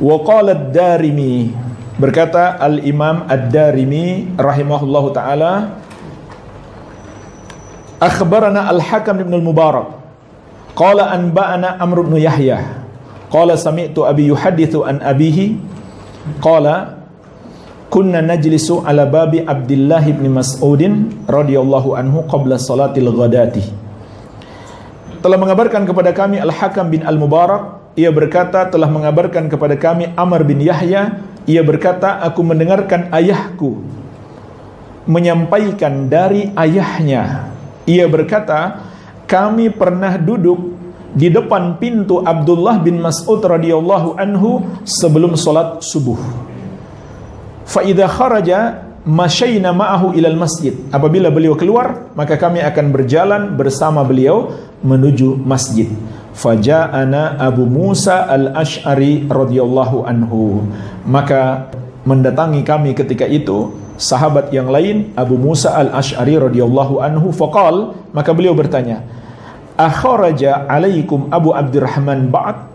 Wa qala ad-Darimi, berkata Al-Imam Ad-Darimi rahimahullahu taala, akhbarana Al-Hakam ibn al-Mubarak qala anba'ana Amr ibn Yahya qala sami'tu abi yuhaddithu an abihi qala kunna najlisu ala babi Abdullah ibn Mas'udin radhiyallahu anhu qabla salatil ghadati. Telah mengabarkan kepada kami Al-Hakam bin Al-Mubarak, ia berkata telah mengabarkan kepada kami Amr bin Yahya, ia berkata aku mendengarkan ayahku menyampaikan dari ayahnya. Ia berkata, kami pernah duduk di depan pintu Abdullah bin Mas'ud radhiyallahu anhu sebelum salat subuh. Fa idza kharaja masyayna ma'ahu ilal masjid. Apabila beliau keluar, maka kami akan berjalan bersama beliau menuju masjid. Faja'ana Abu Musa al-Ash'ari radhiyallahu anhu. Maka mendatangi kami ketika itu sahabat yang lain, Abu Musa al-Ash'ari radhiyallahu anhu. Faqal, maka beliau bertanya, akharaja alaikum Abu Abdurrahman ba'd?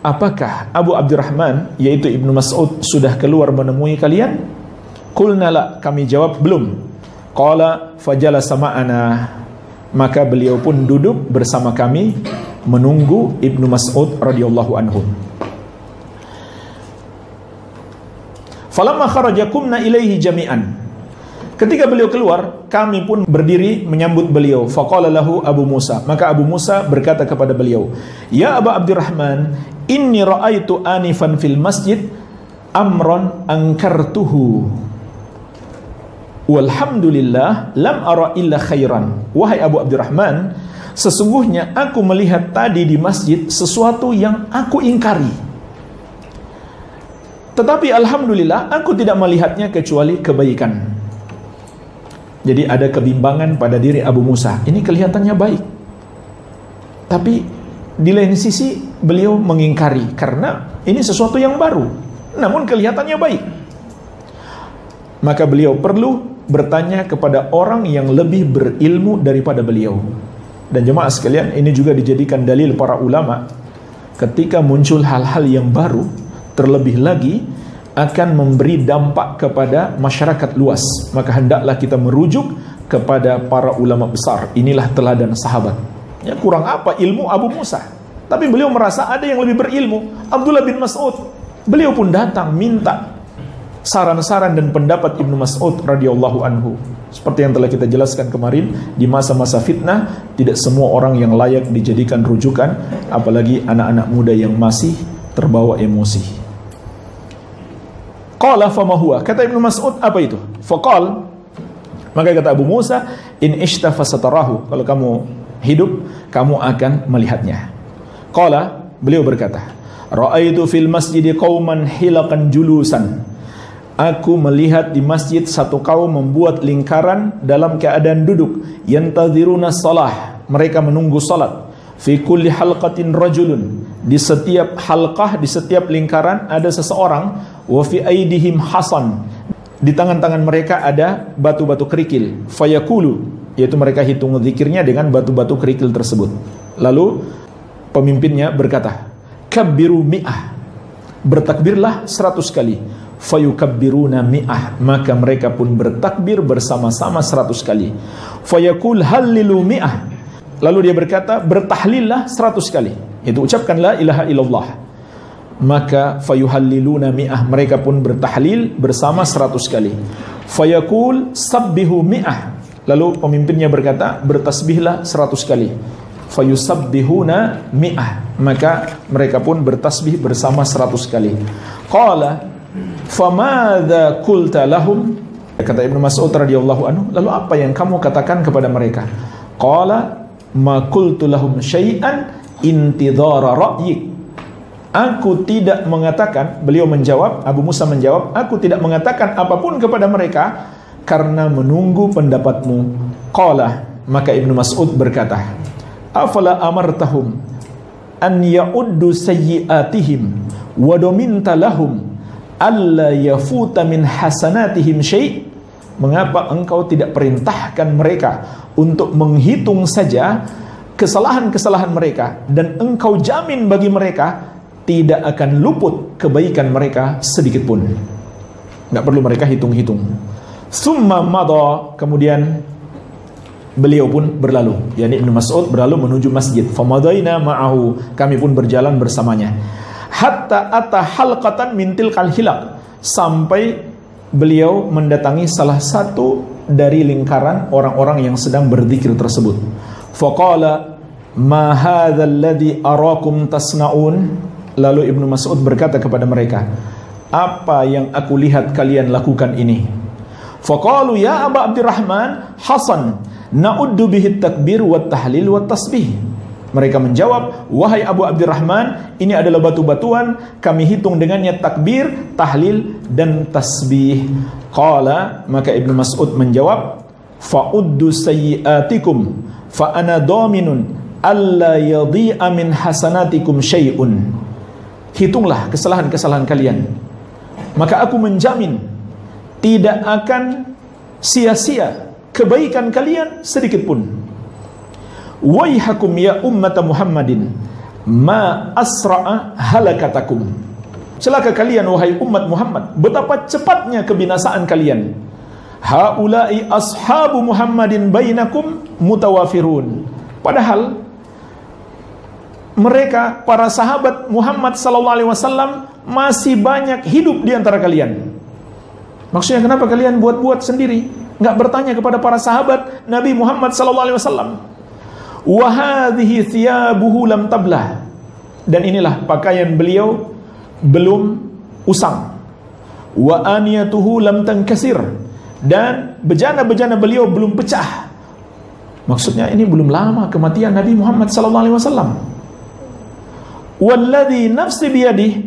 Apakah Abu Abdurrahman, yaitu Ibnu Mas'ud, sudah keluar menemui kalian? Qulna la, kami jawab belum. Qala fajalasa ma'ana, maka beliau pun duduk bersama kami menunggu Ibnu Mas'ud radhiyallahu anhu. Falamma kharaja qumna ilaihi jami'an. Ketika beliau keluar, kami pun berdiri menyambut beliau. Faqala lahu Abu Musa, maka Abu Musa berkata kepada beliau, ya Aba Abdurrahman, inni ra'aitu anifan fil masjid amran ankartuhu walhamdulillah lam ara illa khairan. Wahai Abu Abdurrahman, sesungguhnya aku melihat tadi di masjid sesuatu yang aku ingkari, tetapi alhamdulillah aku tidak melihatnya kecuali kebaikan. Jadi ada kebimbangan pada diri Abu Musa. Ini kelihatannya baik, tapi di lain sisi beliau mengingkari karena ini sesuatu yang baru, namun kelihatannya baik. Maka beliau perlu bertanya kepada orang yang lebih berilmu daripada beliau. Dan jemaah sekalian, ini juga dijadikan dalil para ulama ketika muncul hal-hal yang baru, terlebih lagi akan memberi dampak kepada masyarakat luas, maka hendaklah kita merujuk kepada para ulama besar. Inilah teladan sahabat. Ya, kurang apa ilmu Abu Musa, tapi beliau merasa ada yang lebih berilmu, Abdullah bin Mas'ud. Beliau pun datang minta saran-saran dan pendapat Ibnu Mas'ud radhiyallahu anhu. Seperti yang telah kita jelaskan kemarin, di masa-masa fitnah tidak semua orang yang layak dijadikan rujukan, apalagi anak-anak muda yang masih terbawa emosi. Qala fama huwa, kata Ibnu Mas'ud, apa itu? Faqal, maka kata Abu Musa, in ishtafa satarahu, kalau kamu hidup kamu akan melihatnya. Qala, beliau berkata, ra'aitu fil masjidi qauman hilaqan julusan. Aku melihat di masjid satu kaum membuat lingkaran dalam keadaan duduk. Yantaziruna shalah, mereka menunggu salat. Fi kulli halqatin rajulun, di setiap halqah, di setiap lingkaran ada seseorang. Wa fi aidihim hasan, di tangan-tangan mereka ada batu-batu kerikil. Fayaqulu, yaitu mereka hitung zikirnya dengan batu-batu kerikil tersebut. Lalu pemimpinnya berkata, kabbiru mi'ah, bertakbirlah 100 kali. Fayukabbiruna mi'ah, maka mereka pun bertakbir bersama-sama 100 kali. Fayaqul hallilu mi'ah, lalu dia berkata, bertahlillah 100 kali, itu ucapkan la ilaha illallah. Maka fayuhalliluna mi'ah, mereka pun bertahlil bersama 100 kali. Fayaqul sabbihu mi'ah, lalu pemimpinnya berkata, bertasbihlah 100 kali. Fayusabbihuna mi'ah, maka mereka pun bertasbih bersama 100 kali. Qala famadza qulta lahum, kata Ibnu Mas'ud radhiyallahu anhu, lalu apa yang kamu katakan kepada mereka? Qala ma qultu lahum syai'an intidhara ra'yik, aku tidak mengatakan, beliau menjawab, Abu Musa menjawab, aku tidak mengatakan apapun kepada mereka karena menunggu pendapatmu. Qala, maka Ibnu Mas'ud berkata, afala amartahum an ya'uddu sayyi'atihim wa dominta lahum alla yafuta min hasanatihim syai', mengapa engkau tidak perintahkan mereka untuk menghitung saja kesalahan-kesalahan mereka, dan engkau jamin bagi mereka tidak akan luput kebaikan mereka sedikit pun. Nggak perlu mereka hitung-hitung. Summa madha, kemudian beliau pun berlalu, yakni Ibnu Mas'ud berlalu menuju masjid. Famadaina ma'ahu, kami pun berjalan bersamanya. Hatta ata halqatan min tilkal hilaq, sampai beliau mendatangi salah satu dari lingkaran orang-orang yang sedang berzikir tersebut. Faqala ma hadzal ladzi arakum tasnaun, lalu Ibnu Mas'ud berkata kepada mereka, apa yang aku lihat kalian lakukan ini? Faqalu ya Aba Abdurrahman Hasan na'uddu bihi takbir wa tahlil wa tasbih. Mereka menjawab, wahai Abu Abdurrahman, ini adalah batu-batuan, kami hitung dengannya takbir, tahlil, dan tasbih. Qala, maka Ibnu Mas'ud menjawab, fa'uddu sayyiatikum fa ana dhaminun alla yadhi'a min hasanatikum syai'un. Hitunglah kesalahan-kesalahan kalian, maka aku menjamin tidak akan sia-sia kebaikan kalian sedikit pun. Waihakum ya ummata Muhammadin ma asra'a halakatakum. Celaka kalian wahai umat Muhammad, betapa cepatnya kebinasaan kalian. Haula'i ashabu Muhammadin bainakum mutawafirun. Padahal mereka, para sahabat Muhammad sallallahu alaihi wasallam, masih banyak hidup di antara kalian. Maksudnya kenapa kalian buat-buat sendiri, nggak bertanya kepada para sahabat Nabi Muhammad sallallahu alaihi wasallam? Wa hadhihi thiyabuhu lam tablah, dan inilah pakaian beliau belum usang. Wa aniyatuhu lam tankasir, dan bejana-bejana beliau belum pecah. Maksudnya ini belum lama kematian Nabi Muhammad sallallahu alaihi wasallam. Walladzi nafsi biyadihi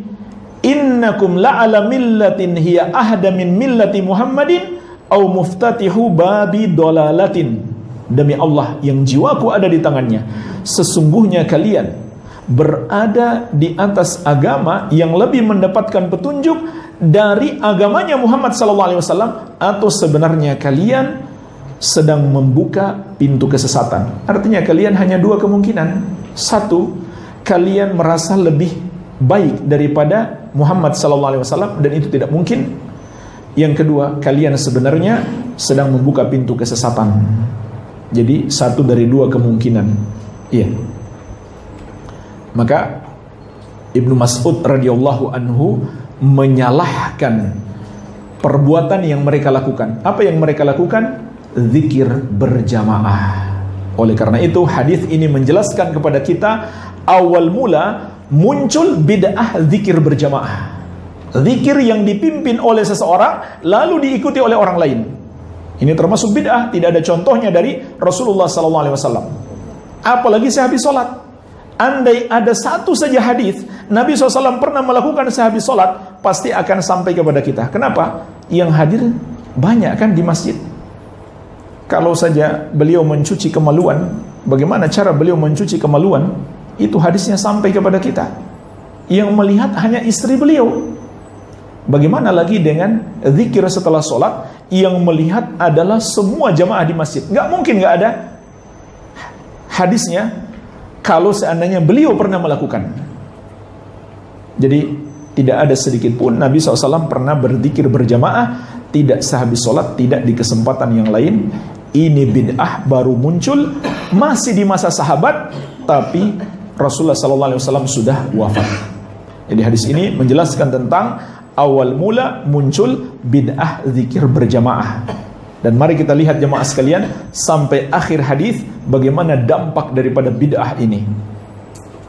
innakum la'ala millatin hiya ahda min millati Muhammadin au muftatihu babi dolalatin. Demi Allah yang jiwaku ada di tangannya, sesungguhnya kalian berada di atas agama yang lebih mendapatkan petunjuk dari agamanya Muhammad sallallahu alaihi wasallam, atau sebenarnya kalian sedang membuka pintu kesesatan. Artinya kalian hanya dua kemungkinan. Satu, kalian merasa lebih baik daripada Muhammad sallallahu alaihi wasallam, dan itu tidak mungkin. Yang kedua, kalian sebenarnya sedang membuka pintu kesesatan. Jadi satu dari dua kemungkinan. Iya. Maka Ibnu Mas'ud radhiyallahu anhu menyalahkan perbuatan yang mereka lakukan. Apa yang mereka lakukan? Zikir berjamaah. Oleh karena itu hadis ini menjelaskan kepada kita, awal mula muncul bid'ah zikir berjamaah. Zikir yang dipimpin oleh seseorang lalu diikuti oleh orang lain. Ini termasuk bid'ah, tidak ada contohnya dari Rasulullah SAW. Apalagi sehabis sholat. Andai ada satu saja hadis Nabi SAW pernah melakukan sehabis sholat, pasti akan sampai kepada kita. Kenapa? Yang hadir banyak kan di masjid. Kalau saja beliau mencuci kemaluan, bagaimana cara beliau mencuci kemaluan, itu hadisnya sampai kepada kita. Yang melihat hanya istri beliau. Bagaimana lagi dengan zikir setelah sholat, yang melihat adalah semua jamaah di masjid? Nggak mungkin nggak ada hadisnya kalau seandainya beliau pernah melakukan. Jadi tidak ada sedikit pun Nabi SAW pernah berzikir berjamaah, tidak sehabis sholat, tidak di kesempatan yang lain. Ini bid'ah baru muncul masih di masa sahabat, tapi Rasulullah SAW sudah wafat. Jadi hadis ini menjelaskan tentang awal mula muncul bid'ah zikir berjamaah. Dan mari kita lihat jemaah sekalian sampai akhir hadis bagaimana dampak daripada bid'ah ini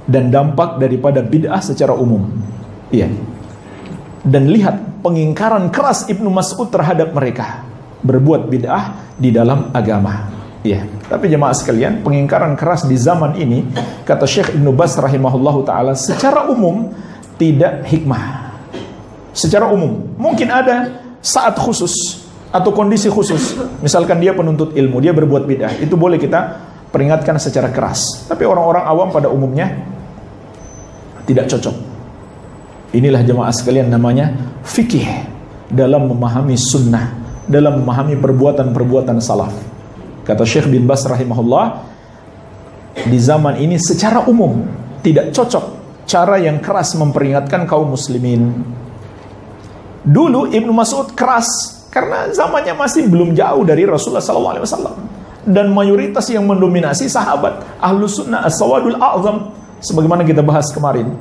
dan dampak daripada bid'ah secara umum. Iya. Dan lihat pengingkaran keras Ibnu Mas'ud terhadap mereka berbuat bid'ah di dalam agama. Iya. Tapi jemaah sekalian, pengingkaran keras di zaman ini, kata Syekh Ibnu Baz rahimahullahu taala, secara umum tidak hikmah. Secara umum, mungkin ada saat khusus atau kondisi khusus. Misalkan dia penuntut ilmu, dia berbuat bid'ah, itu boleh kita peringatkan secara keras. Tapi orang-orang awam pada umumnya tidak cocok. Inilah jemaah sekalian namanya fikih dalam memahami sunnah, dalam memahami perbuatan-perbuatan salaf. Kata Syekh bin Baz rahimahullah, di zaman ini secara umum tidak cocok cara yang keras memperingatkan kaum muslimin. Dulu Ibnu Mas'ud keras karena zamannya masih belum jauh dari Rasulullah SAW, dan mayoritas yang mendominasi sahabat Ahlus Sunnah As-Sawadul A'zam, sebagaimana kita bahas kemarin.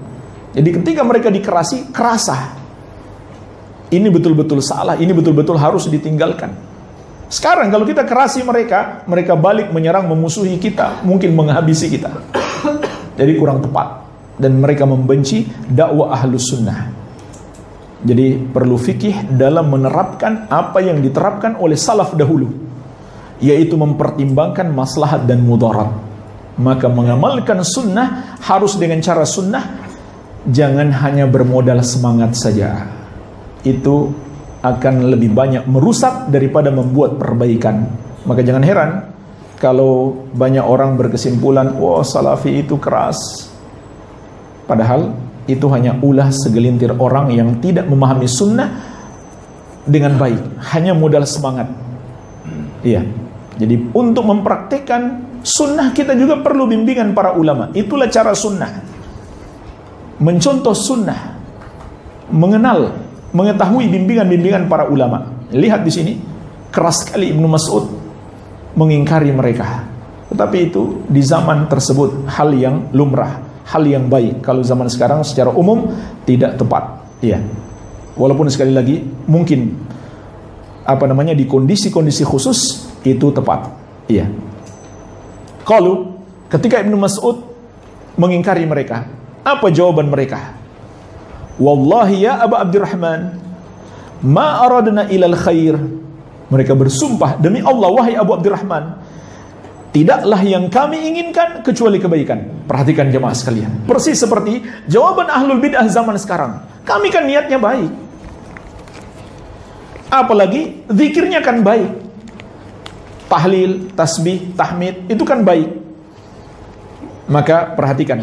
Jadi ketika mereka dikerasi, kerasa ini betul-betul salah, ini betul-betul harus ditinggalkan. Sekarang kalau kita kerasi mereka, mereka balik menyerang, memusuhi kita, mungkin menghabisi kita. Jadi kurang tepat, dan mereka membenci dakwah Ahlus Sunnah. Jadi perlu fikih dalam menerapkan apa yang diterapkan oleh salaf dahulu, yaitu mempertimbangkan maslahat dan mudarat. Maka mengamalkan sunnah harus dengan cara sunnah, jangan hanya bermodal semangat saja. Itu akan lebih banyak merusak daripada membuat perbaikan. Maka jangan heran kalau banyak orang berkesimpulan, wah salafi itu keras. Padahal itu hanya ulah segelintir orang yang tidak memahami sunnah dengan baik, hanya modal semangat. Iya. Jadi untuk mempraktikkan sunnah kita juga perlu bimbingan para ulama. Itulah cara sunnah. Mencontoh sunnah, mengenal, mengetahui bimbingan-bimbingan para ulama. Lihat di sini, keras sekali Ibnu Mas'ud mengingkari mereka. Tetapi itu di zaman tersebut hal yang lumrah, hal yang baik. Kalau zaman sekarang secara umum tidak tepat. Iya. Walaupun sekali lagi mungkin di kondisi-kondisi khusus itu tepat. Iya. Kalau ketika Ibnu Mas'ud mengingkari mereka, apa jawaban mereka? Wallahi ya Aba Abdurrahman, ma aradna ilal khair. Mereka bersumpah, demi Allah wahai Abu Abdurrahman, tidaklah yang kami inginkan kecuali kebaikan. Perhatikan jemaah sekalian, persis seperti jawaban ahlul bid'ah zaman sekarang. Kami kan niatnya baik, apalagi zikirnya kan baik, tahlil, tasbih, tahmid itu kan baik. Maka perhatikan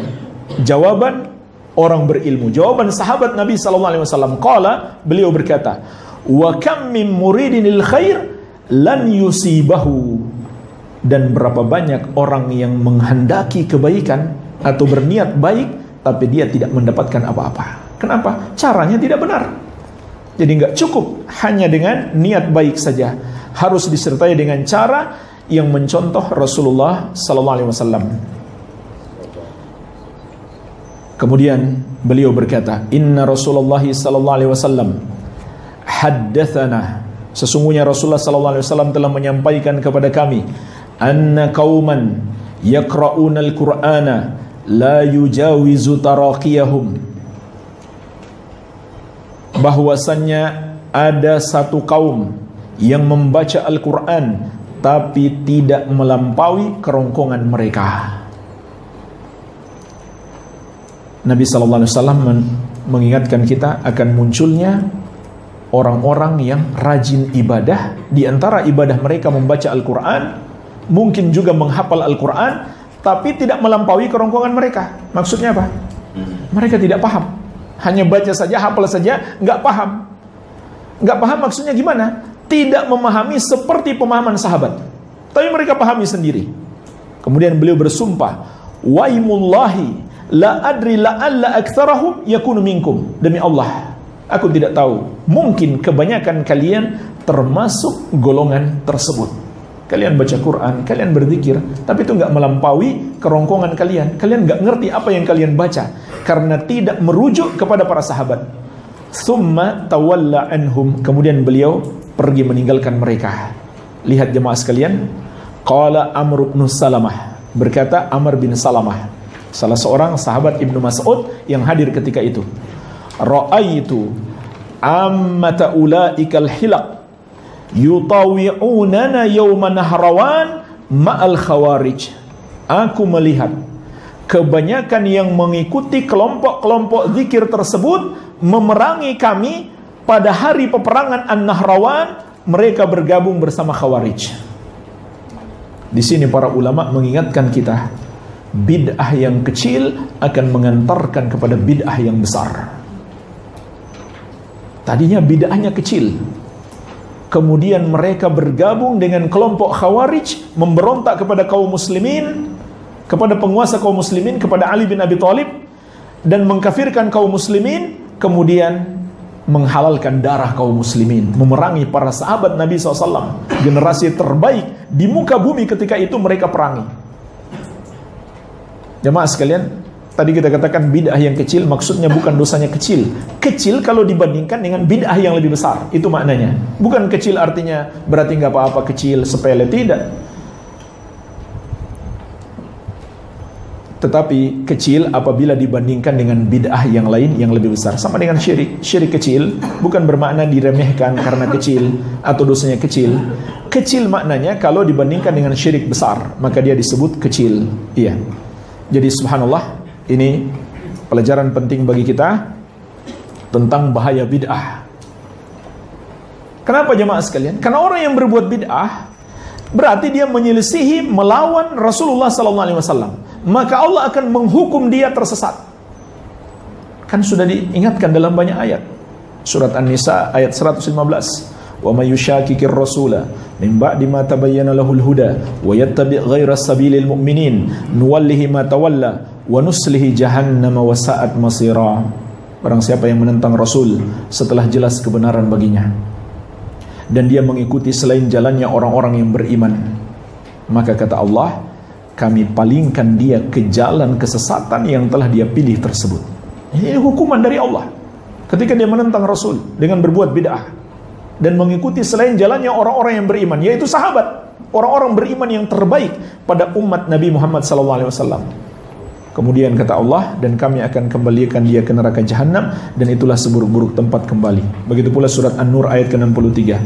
jawaban orang berilmu, jawaban sahabat Nabi SAW. Qala, beliau berkata, wa kam min muridinil khair lan yusibahu. Dan berapa banyak orang yang menghendaki kebaikan atau berniat baik, tapi dia tidak mendapatkan apa-apa. Kenapa? Caranya tidak benar. Jadi nggak cukup hanya dengan niat baik saja, harus disertai dengan cara yang mencontoh Rasulullah SAW. Kemudian beliau berkata, Inna Rasulullah SAW haddathana, sesungguhnya Rasulullah SAW telah menyampaikan kepada kami, anna qauman yaqra'una al-Qur'ana la yujawizu taraqiyahum, bahwasannya ada satu kaum yang membaca Al-Quran tapi tidak melampaui kerongkongan mereka. Nabi SAW mengingatkan kita akan munculnya orang-orang yang rajin ibadah. Di antara ibadah mereka membaca Al-Quran, mungkin juga menghafal Al-Quran, tapi tidak melampaui kerongkongan mereka. Maksudnya apa? Mereka tidak paham, hanya baca saja, hafal saja, nggak paham. Nggak paham maksudnya gimana? Tidak memahami seperti pemahaman sahabat, tapi mereka pahami sendiri. Kemudian beliau bersumpah, waimullahi la adri la'alla aktsarahum yakunu minkum, demi Allah aku tidak tahu, mungkin kebanyakan kalian termasuk golongan tersebut. Kalian baca Quran, kalian berzikir, tapi itu nggak melampaui kerongkongan kalian. Kalian nggak ngerti apa yang kalian baca karena tidak merujuk kepada para sahabat. Tsumma tawalla anhum, kemudian beliau pergi meninggalkan mereka. Lihat jemaah sekalian, qala Amr bin Salamah, berkata Amr bin Salamah, salah seorang sahabat Ibnu Mas'ud yang hadir ketika itu, ra'aitu ammata ulaikal hilaq yutawi'unana yawma nahrawan ma'al khawarij. Aku melihat kebanyakan yang mengikuti kelompok-kelompok zikir tersebut memerangi kami pada hari peperangan An-Nahrawan, mereka bergabung bersama Khawarij. Di sini para ulama mengingatkan kita, bid'ah yang kecil akan mengantarkan kepada bid'ah yang besar. Tadinya bid'ahnya kecil, kemudian mereka bergabung dengan kelompok Khawarij, memberontak kepada kaum muslimin. kepada penguasa kaum muslimin, kepada Ali bin Abi Thalib, dan mengkafirkan kaum muslimin, kemudian menghalalkan darah kaum muslimin, memerangi para sahabat Nabi SAW, generasi terbaik di muka bumi ketika itu mereka perangi. Jemaah sekalian, tadi kita katakan bid'ah yang kecil, maksudnya bukan dosanya kecil. Kecil kalau dibandingkan dengan bid'ah yang lebih besar, itu maknanya. Bukan kecil artinya berarti nggak apa-apa, kecil, sepele, tidak. Tetapi kecil apabila dibandingkan dengan bid'ah yang lain yang lebih besar. Sama dengan syirik. Syirik kecil bukan bermakna diremehkan karena kecil atau dosanya kecil. Kecil maknanya kalau dibandingkan dengan syirik besar, maka dia disebut kecil. Iya. Jadi subhanallah, ini pelajaran penting bagi kita tentang bahaya bid'ah. Kenapa jemaah sekalian? Karena orang yang berbuat bid'ah berarti dia menyelisihi, melawan Rasulullah SAW. Maka Allah akan menghukum dia tersesat. Kan sudah diingatkan dalam banyak ayat. Surat An-Nisa ayat 115. Wa may yushaqiqir rasula min ba'di ma tabayyana lahul huda wa yattabi' ghaira sabilil mu'minin nuwallihi ma tawalla wa nuslihi jahannam wa sa'at masira. Barang siapa yang menentang Rasul setelah jelas kebenaran baginya, dan dia mengikuti selain jalannya orang-orang yang beriman, maka kata Allah, kami palingkan dia ke jalan kesesatan yang telah dia pilih tersebut. Ini hukuman dari Allah ketika dia menentang Rasul dengan berbuat bid'ah dan mengikuti selain jalannya orang-orang yang beriman, yaitu sahabat, orang-orang beriman yang terbaik pada umat Nabi Muhammad SAW. Kemudian kata Allah, dan kami akan kembalikan dia ke neraka jahanam, dan itulah seburuk-buruk tempat kembali. Begitu pula surat An-Nur ayat ke-63.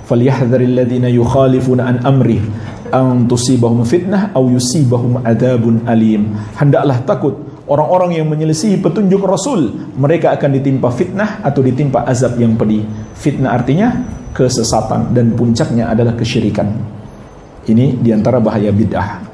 Falyahdharil ladzina yukhalifuna an amri an tusibahum fitnah aw yusibahum adzabun alim. Hendaklah takut orang-orang yang menyelisihi petunjuk Rasul, mereka akan ditimpa fitnah atau ditimpa azab yang pedih. Fitnah artinya kesesatan dan puncaknya adalah kesyirikan. Ini diantara bahaya bid'ah.